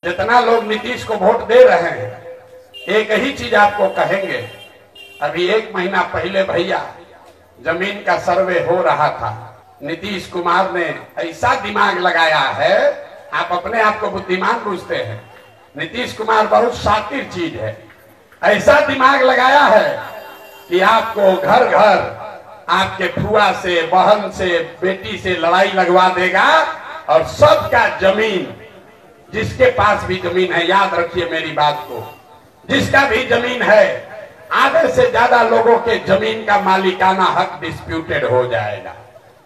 जितना लोग नीतीश को वोट दे रहे हैं एक ही चीज आपको कहेंगे। अभी 1 महीना पहले भैया जमीन का सर्वे हो रहा था। नीतीश कुमार ने ऐसा दिमाग लगाया है, आप अपने आप को बुद्धिमान पूछते हैं। नीतीश कुमार बहुत शातिर चीज है। ऐसा दिमाग लगाया है कि आपको घर घर आपके फुआ से, बहन से, बेटी से लड़ाई लगवा देगा और सबका जमीन, जिसके पास भी जमीन है, याद रखिए मेरी बात को, जिसका भी जमीन है आधे से ज्यादा लोगों के जमीन का मालिकाना हक डिस्प्यूटेड हो जाएगा।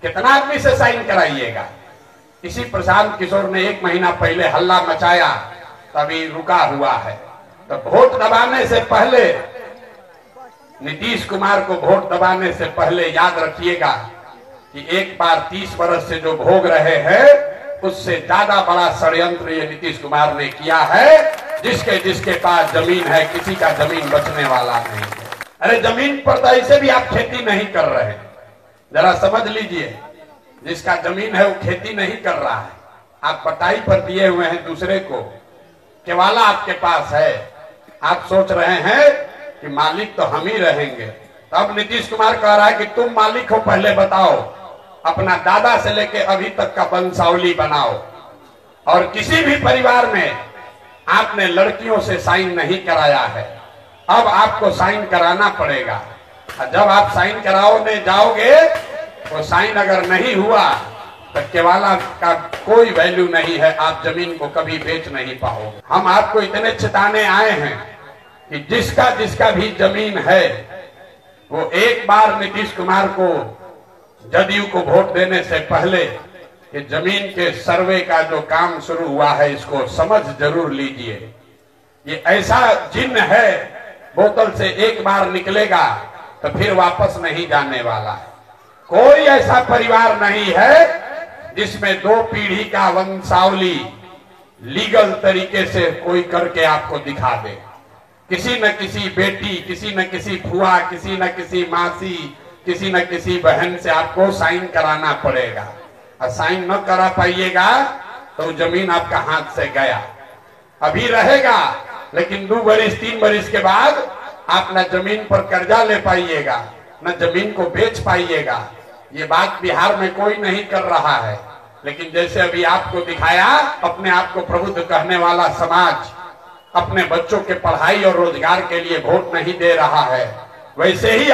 कितना आदमी से साइन कराइएगा। इसी प्रशांत किशोर ने 1 महीना पहले हल्ला मचाया, तभी रुका हुआ है। तो वोट दबाने से पहले, नीतीश कुमार को वोट दबाने से पहले याद रखिएगा कि एक बार 30 वर्ष से जो भोग रहे हैं उससे ज्यादा बड़ा षड्यंत्र ये नीतीश कुमार ने किया है। जिसके पास जमीन है, किसी का जमीन बचने वाला नहीं है। अरे जमीन पर तो ऐसे भी आप खेती नहीं कर रहे, जरा समझ लीजिए। जिसका जमीन है वो खेती नहीं कर रहा है, आप पटाई पर दिए हुए हैं दूसरे को। केवाला आपके पास है, आप सोच रहे हैं कि मालिक तो हम ही रहेंगे। तब नीतीश कुमार कह रहा है कि तुम मालिक हो, पहले बताओ, अपना दादा से लेके अभी तक का वंशावली बनाओ। और किसी भी परिवार में आपने लड़कियों से साइन नहीं कराया है, अब आपको साइन कराना पड़ेगा। जब आप साइन कराओगे जाओगे, तो साइन अगर नहीं हुआ तो केवाला का कोई वैल्यू नहीं है, आप जमीन को कभी बेच नहीं पाओगे। हम आपको इतने चेताने आए हैं कि जिसका भी जमीन है वो एक बार नीतीश कुमार को, जदयू को वोट देने से पहले कि जमीन के सर्वे का जो काम शुरू हुआ है इसको समझ जरूर लीजिए। ये ऐसा जिन्न है, बोतल से एक बार निकलेगा तो फिर वापस नहीं जाने वाला है। कोई ऐसा परिवार नहीं है जिसमें 2 पीढ़ी का वंशावली लीगल तरीके से कोई करके आपको दिखा दे। किसी न किसी बेटी, किसी न किसी फुआ, किसी न किसी मासी, किसी न किसी बहन से आपको साइन कराना पड़ेगा। और साइन न करा पाइएगा तो जमीन आपका हाथ से गया। अभी रहेगा, लेकिन 2 बरिस 3 बरिस के बाद आप न जमीन पर कर्जा ले पाइएगा, न जमीन को बेच पाइएगा। ये बात बिहार में कोई नहीं कर रहा है, लेकिन जैसे अभी आपको दिखाया, अपने आप को प्रबुद्ध कहने वाला समाज अपने बच्चों के पढ़ाई और रोजगार के लिए वोट नहीं दे रहा है, वैसे ही